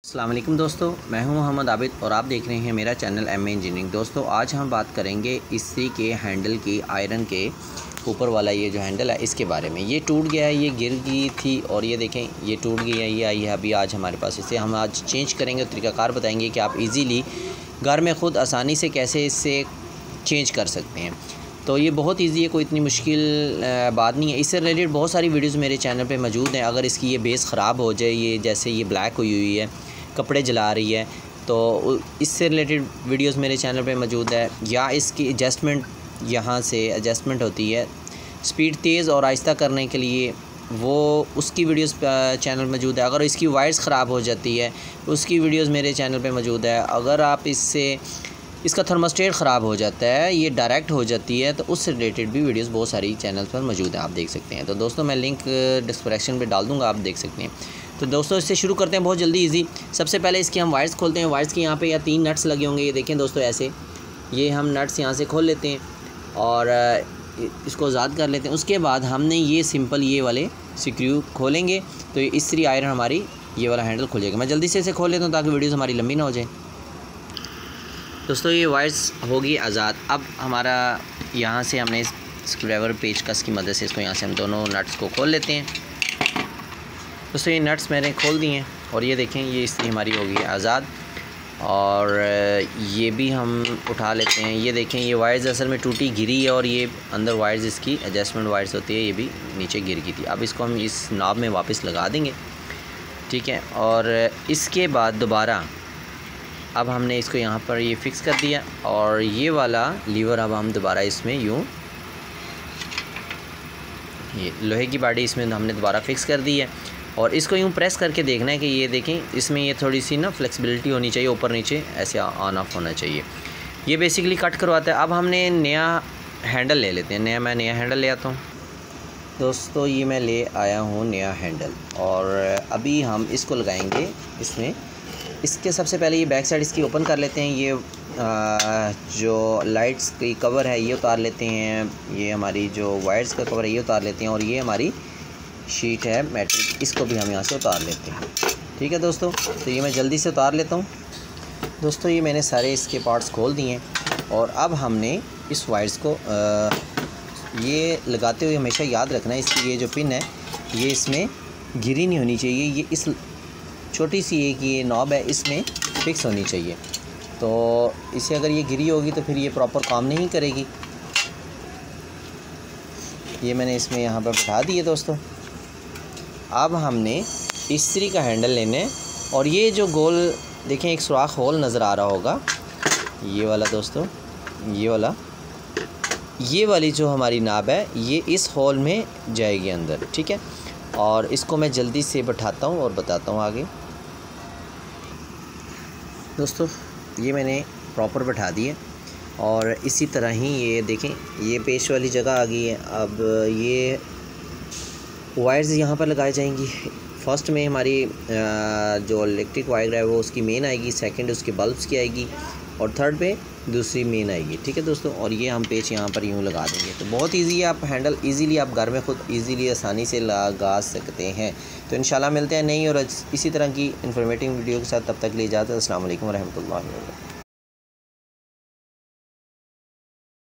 अस्सलाम वालेकुम दोस्तों, मैं हूं मोहम्मद आबिद और आप देख रहे हैं मेरा चैनल एम ए इंजीनियरिंग। दोस्तों आज हम बात करेंगे इस्त्री के हैंडल की, आयरन के ऊपर वाला ये जो हैंडल है इसके बारे में। ये टूट गया है, ये गिर गई थी और ये देखें ये टूट गई है, ये आई है अभी आज हमारे पास। इसे हम आज चेंज करेंगे, तरीक़ाकार बताएंगे कि आप इजीली घर में ख़ुद आसानी से कैसे इससे चेंज कर सकते हैं। तो ये बहुत इजी है, कोई इतनी मुश्किल बात नहीं है। इससे रिलेटेड बहुत सारी वीडियोस मेरे चैनल पे मौजूद हैं। अगर इसकी ये बेस ख़राब हो जाए, ये जैसे ये ब्लैक हुई है, कपड़े जला रही है, तो इससे रिलेटेड वीडियोस मेरे चैनल पे मौजूद है। या इसकी एडजस्टमेंट, यहाँ से एडजस्टमेंट होती है स्पीड तेज़ और आहिस्ता करने के लिए, वो उसकी वीडियोस चैनल मौजूद है। अगर इसकी वायर्स ख़राब हो जाती है उसकी वीडियोस मेरे चैनल पे मौजूद है। अगर आप इसका थर्मोस्टेट ख़राब हो जाता है, ये डायरेक्ट हो जाती है, तो उससे रिलेटेड भी वीडियोस बहुत सारी चैनल पर मौजूद हैं, आप देख सकते हैं। तो दोस्तों मैं लिंक डिस्क्रिप्शन में डाल दूँगा, आप देख सकते हैं। तो दोस्तों इससे शुरू करते हैं बहुत जल्दी इजी। सबसे पहले इसकी हम वायर्स खोलते हैं। वायर्स के यहाँ पे या 3 नट्स लगे होंगे, ये देखें दोस्तों ऐसे। ये हम नट्स यहाँ से खोल लेते हैं और इसको आज़ाद कर लेते हैं। उसके बाद हमने ये सिंपल ये वाले स्क्रू खोलेंगे तो ये इस्त्री आयरन हमारी ये वाला हैंडल खुल जाएगा। मैं जल्दी से इसे खोल लेता हूँ ताकि वीडियोज़ हमारी लंबी ना हो जाए। दोस्तों ये वायर्स होगी आज़ाद। अब हमारा यहाँ से हमने स्क्रूड्राइवर पेचकस की मदद से इसको यहाँ से हम दोनों नट्स को खोल लेते हैं। दोस्तों ये नट्स मैंने खोल दिए हैं और ये देखें ये इस्त्री हमारी होगी आज़ाद। और ये भी हम उठा लेते हैं। ये देखें ये वायर्स असल में टूटी गिरी है और ये अंदर वायर्स इसकी एडजस्टमेंट वायर्स होती है, ये भी नीचे गिर गई थी। अब इसको हम इस नॉब में वापस लगा देंगे, ठीक है। और इसके बाद दोबारा अब हमने इसको यहाँ पर ये फ़िक्स कर दिया और ये वाला लीवर अब हम दोबारा इसमें यूँ, ये लोहे की बाडी इसमें हमने दोबारा फ़िक्स कर दी है। और इसको यूँ प्रेस करके देखना है कि ये देखें इसमें ये थोड़ी सी ना फ्लेक्सिबिलिटी होनी चाहिए, ऊपर नीचे ऐसे ऑन ऑफ होना चाहिए। ये बेसिकली कट करवाता है। अब हमने नया हैंडल ले लेते हैं। मैं नया हैंडल ले आता हूँ। दोस्तों ये मैं ले आया हूँ नया हैंडल और अभी हम इसको लगाएंगे इसमें। इसके सबसे पहले ये बैक साइड इसकी ओपन कर लेते हैं। ये जो लाइट्स की कवर है ये उतार लेते हैं, ये हमारी जो वायर्स का कवर है ये उतार लेते हैं और ये हमारी शीट है मेटल, इसको भी हम यहाँ से उतार लेते हैं, ठीक है दोस्तों। तो ये मैं जल्दी से उतार लेता हूँ। दोस्तों ये मैंने सारे इसके पार्ट्स खोल दिए हैं और अब हमने इस वायर्स को ये लगाते हुए हमेशा याद रखना है इसकी ये जो पिन है ये इसमें गिरी नहीं होनी चाहिए। ये इस छोटी सी एक ये नॉब है इसमें फिक्स होनी चाहिए। तो इसे अगर ये गिरी होगी तो फिर ये प्रॉपर काम नहीं करेगी। ये मैंने इसमें यहाँ पर बैठा दिए दोस्तों। अब हमने इस्त्री का हैंडल लेने और ये जो गोल देखें एक सुराख होल नज़र आ रहा होगा, ये वाला दोस्तों, ये वाली जो हमारी नाब है ये इस होल में जाएगी अंदर, ठीक है। और इसको मैं जल्दी से बैठाता हूँ और बताता हूँ आगे। दोस्तों ये मैंने प्रॉपर बैठा दिए और इसी तरह ही ये देखें ये पेच वाली जगह आ गई है। अब ये वायर्स यहाँ पर लगाई जाएंगी। फर्स्ट में हमारी जो इलेक्ट्रिक वायर है वो उसकी मेन आएगी, सेकंड उसके बल्ब्स की आएगी और थर्ड पे दूसरी मेन आएगी, ठीक है दोस्तों। और ये हम पेच यहाँ पर यूँ लगा देंगे। तो बहुत इजी है, आप हैंडल इजीली आप घर में खुद इजीली आसानी से लगा सकते हैं। तो इंशाल्लाह मिलते हैं नई और इसी तरह की इन्फॉर्मेटिव वीडियो के साथ। तब तक के लिए इजाज़त। अस्सलाम वालेकुम रहमतुल्लाहि व बरकातहू।